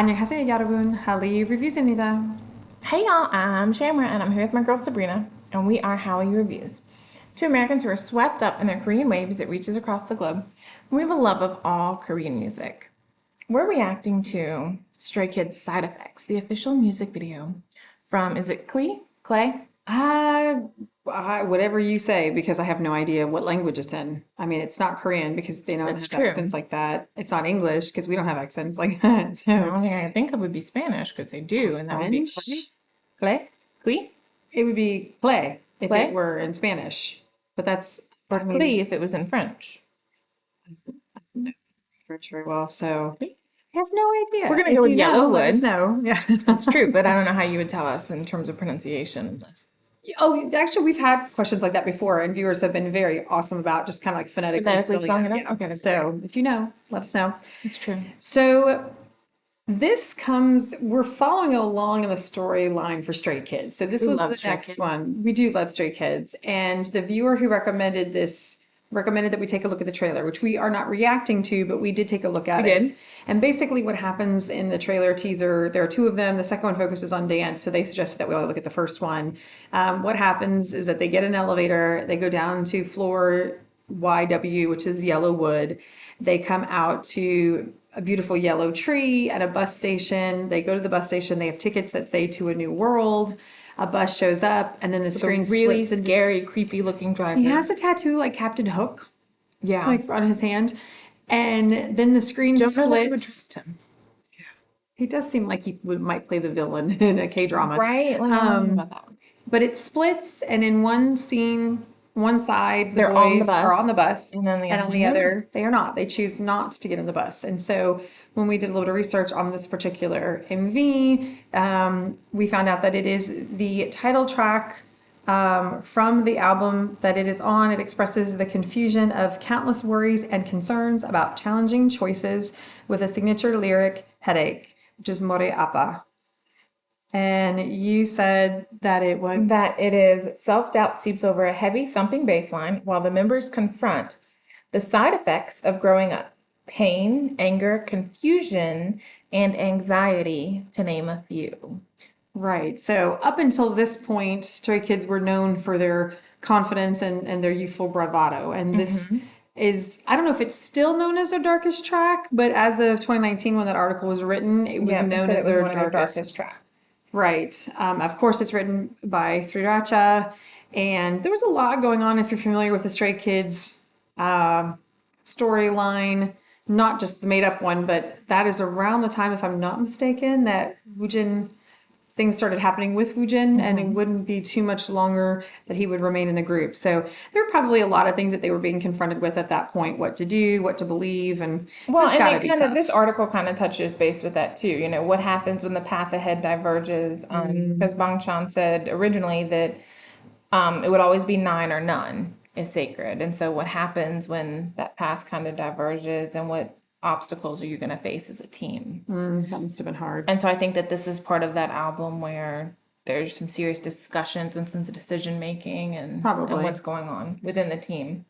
안녕하세요, 여러분. Hallyu Reviews입니다. Hey y'all, I'm Shamra and I'm here with my girl Sabrina, and we are Hallyu Reviews. Two Americans who are swept up in their Korean wave as it reaches across the globe. We have a love of all Korean music. We're reacting to Stray Kids' Side Effects, the official music video from, is it Klee? Clay? Uh, Whatever you say, because I have no idea what language it's in. I mean, it's not Korean because they don't That's have true. accents like that. It's not English because we don't have accents like that. The So, only thing I can think of would be Spanish because they or do, and that would be Clay? French. Clay? Klee? It would be play if it Clay? were in Spanish. But that's, Or I mean, Klee if it was in French. I don't know French very well. So, Klee? I have no We're idea. gonna go If with you know, let us Yellowwood. know. Yeah. It's true, but I don't know how you would tell us in terms of pronunciation of this. Oh, actually, we've had questions like that before, and viewers have been very awesome about just kind of like phonetically Phonetically spelling spelling it. it Yeah. out? Okay, that's great. So if you know, let us know. It's true. So we're following along in the storyline for Stray Kids. So this We was love the Stray next Kids. one. We do love Stray Kids. And the viewer who recommended this recommended that we take a look at the trailer, which we are not reacting to, but we did take a look We at it. did. And basically what happens in the trailer teaser, there are two of them. The second one focuses on dance, so they suggested that we only look at the first one. What happens is that they get an elevator, they go down to floor YW, which is yellow wood. They come out to a beautiful yellow tree at a bus station. They go to the bus station. They have tickets that say "To a New World." A bus shows up, and then the With a screen really splits into. scary, creepy looking He driver. has a tattoo like Captain Hook, Yeah. like on his hand, and then the screen Don't know that I would splits. trust him. He does seem like he might play the villain in a K drama. Right? Like, I don't know about that. But it splits, and in one scene, one side, the They're on the boys are bus, on the bus, and then the and other on one, the they're not. other, they are not. They choose not to get on the bus. And so when we did a little bit of research on this particular MV, we found out that it is the title track from the album that it is on. It expresses the confusion of countless worries and concerns about challenging choices with a signature lyric, Headache, which is More Apa. And you said that it would. That it is self doubt seeps over a heavy, thumping bass line while the members confront the side effects of growing up: pain, anger, confusion, and anxiety, to name a few. Right. So up until this point, Stray Kids were known for their confidence and their youthful bravado. And this is, I don't know if it's still known as their darkest track, but as of 2019, when that article was written, it was Yeah, they known said as it was their one of their darkest darkest. tracks. Right. Of course, it's written by Sriracha. And there was a lot going on if you're familiar with the Stray Kids storyline, not just the made up one, but that is around the time, if I'm not mistaken, that Woojin things started happening with Woojin, and it wouldn't be too much longer that he would remain in the group. So there were probably a lot of things that they were being confronted with at that point, what to do, what to believe, and so Well, it's and got to it be kind of, this tough. article kind of touches base with that too. You know, what happens when the path ahead diverges? Because Bang Chan said originally that it would always be nine or none is sacred. And so what happens when that path kind of diverges, and what obstacles are you going to face as a team? That must have been hard. And so I think that this is part of that album where there's some serious discussions and some decision making and Probably. what's going on within the team.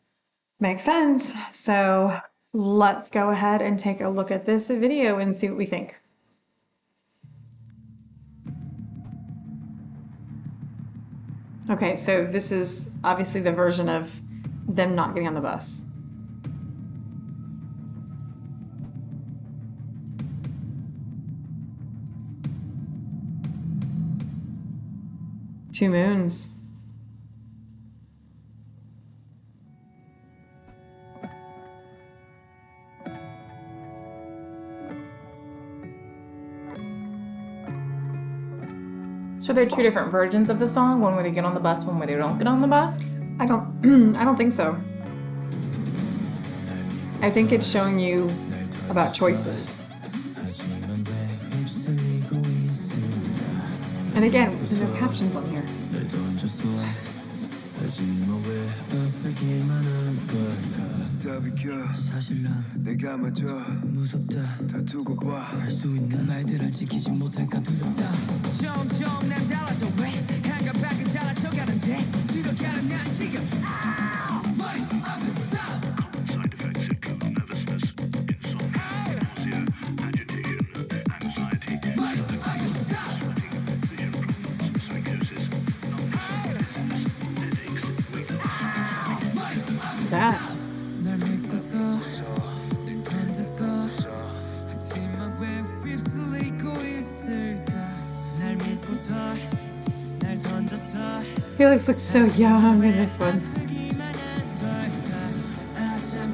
Makes sense. So let's go ahead and take a look at this video and see what we think. Okay, so this is obviously the version of them not getting on the bus. Two moons. So there are two different versions of the song, one where they get on the bus, one where they don't get on the bus. I don't I don't think so. I think it's showing you about choices. And again, there's no captions on here. 다 비켜 사실 난 내가 먼저 무섭다 다 두고 봐할수 있는 말들을 지키지 못할까 두렵다 점점 난 달라져 왜 한가 밖은 달라져가는데 들어가는 난 지금 머리 앞에 다 Side effects include nervousness, insomnia, nausea, agitation, anxiety, What's that? 날 믿고서 날 던졌어 하지만 왜 휩쓸리고 있을까 날 믿고서 날 던졌어 Felix looks so young in this one.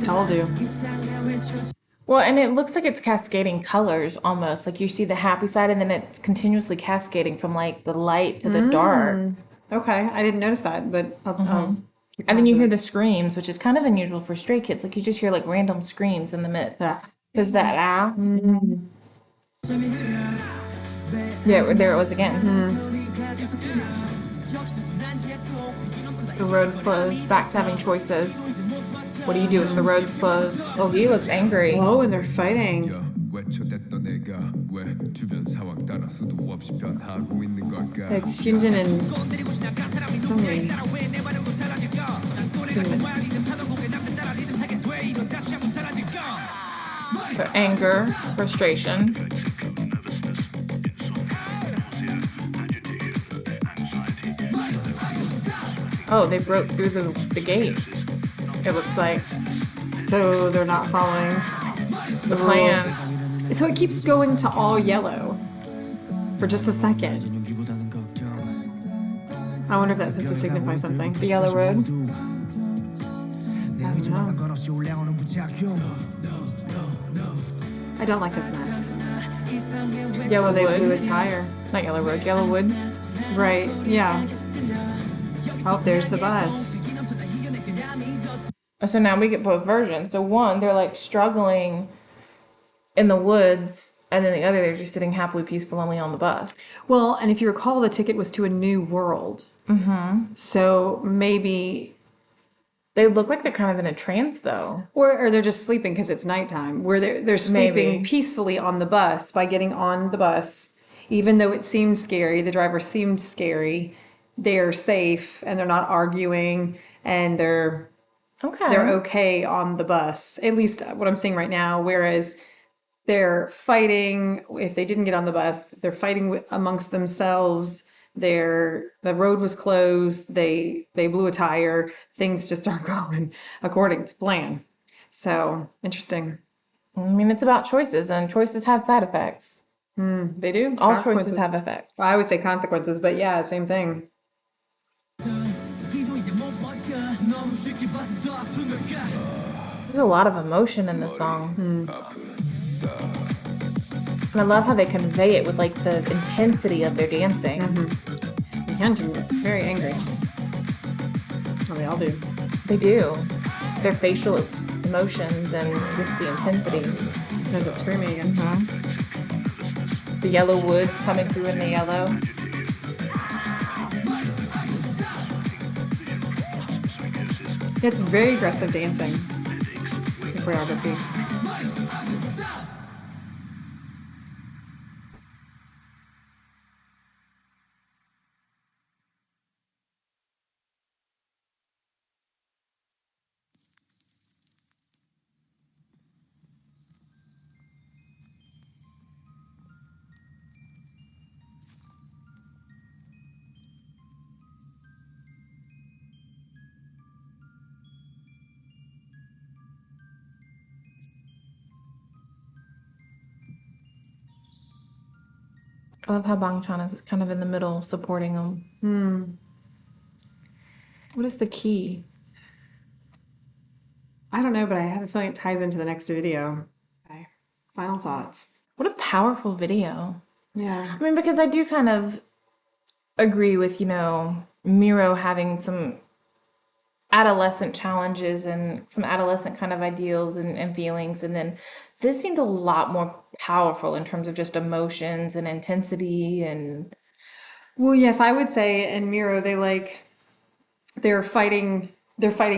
Hallyu. Well, and it looks like it's cascading colors almost. Like you see the happy side and then it's continuously cascading from like the light to the dark. Okay, I didn't notice that, but I'll keep And then you track hear of the screams, which is kind of unusual for stray kids. Like you just hear like random screams in the midst. Because that yeah, there it was again. The road closed. Back to having choices. What do you do if the road's closed? Oh, he looks angry. Oh, and they're fighting. It's Hyunjin and Sungri. So anger, frustration. Oh, they broke through the gate. It looks like. So they're not following The plan. So it keeps going to all yellow for just a second. I wonder if that's supposed to signify something. The yellow road. I don't like those masks. Yellow They blew a wood. tire. Not yellow road. Yellow wood. Right, yeah. Oh, there's the bus. So now we get both versions. So one, they're like struggling in the woods, and then the other, they're just sitting happily, peacefully on the bus. Well, and if you recall, the ticket was to a new world. Mm-hmm. So maybe, They look like they're kind of in a trance, though. or they're just sleeping because it's nighttime, where they're sleeping Maybe. peacefully on the bus by getting on the bus. Even though it seemed scary, the driver seemed scary, they're safe and they're not arguing and they're Okay. okay on the bus. At least what I'm seeing right now. Whereas they're fighting, if they didn't get on the bus, they're fighting amongst themselves. The road was closed. They blew a tire. Things just aren't going according to plan. So interesting. I mean, it's about choices, and choices have side effects. They do. All Consequences. choices have effects. I would say consequences, but yeah, same thing. There's a lot of emotion in this song. And I love how they convey it with like the intensity of their dancing. Hyunjin looks very angry. Well, they all do. They do. Their facial emotions and just the intensity. There's it screaming again. The yellow wood coming through in the yellow. It's very aggressive dancing. The choreography. I love how Bang Chan is kind of in the middle supporting them. What is the key? I don't know, but I have a feeling it ties into the next video. Okay. Final thoughts. What a powerful video. Yeah. I mean, because I do kind of agree with, Miro having some adolescent challenges and some adolescent kind of ideals and feelings. And then this seemed a lot more powerful in terms of just emotions and intensity and Well, yes, I would say in Miro they're fighting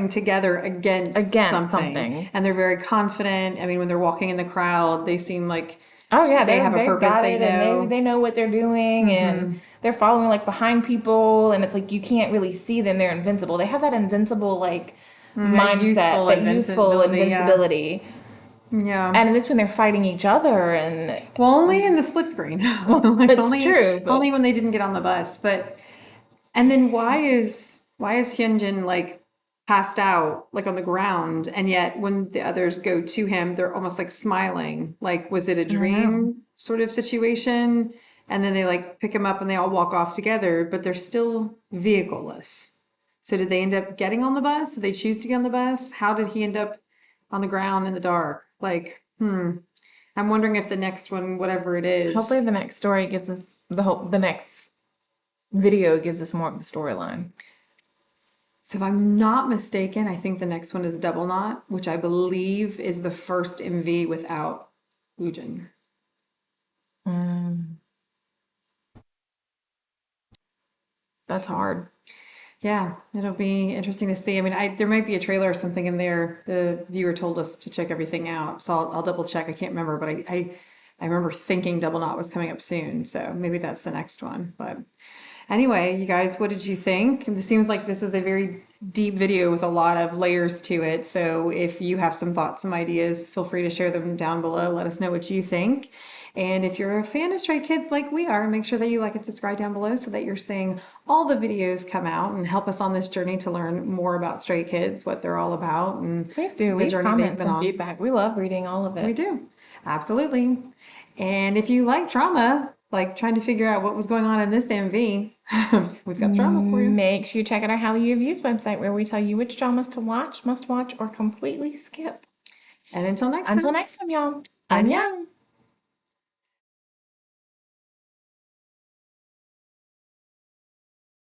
together against something. And they're very confident. I mean, when they're walking in the crowd, they seem like oh yeah, they have a they've purpose. got They it, and know. they know what they're doing, and they're following like behind people, and it's like you can't really see them. They're invincible. They have that invincible like mindset, that youthful invincibility. Yeah. And in this one, they're fighting each other, and Well, only in the split screen. It's true, but- Only when they didn't get on the bus. And then why is Hyunjin like passed out like on the ground, and yet when the others go to him, they're almost like smiling. Like, was it a I know. dream sort of situation? And then they like pick him up and they all walk off together, but they're still vehicleless. So did they end up getting on the bus? Did they choose to get on the bus? How did he end up on the ground in the dark? Like, I'm wondering if the next one, whatever it is. Hopefully the next story gives us the next video gives us more of the storyline. So if I'm not mistaken, I think the next one is Double Knot, which I believe is the first MV without Woojin. That's hard. Yeah, it'll be interesting to see. I mean, there might be a trailer or something in there. The viewer told us to check everything out, so I'll double check. I can't remember, but I remember thinking Double Knot was coming up soon, so maybe that's the next one. But anyway, you guys, what did you think? It seems like this is a very deep video with a lot of layers to it. So if you have some thoughts, some ideas, feel free to share them down below. Let us know what you think. And if you're a fan of Stray Kids like we are, make sure that you like and subscribe down below so that you're seeing all the videos come out and help us on this journey to learn more about Stray Kids, what they're all about, and Please do the leave journey they've comments been and on. feedback. We love reading all of We it. do. Absolutely. And if you like drama, like trying to figure out what was going on in this MV, we've got the drama for you. Make sure you check out our Hallyu Reviews website where we tell you which dramas to watch, must watch, or completely skip. And until next Until time, next time, y'all. annyeong. Annyeong.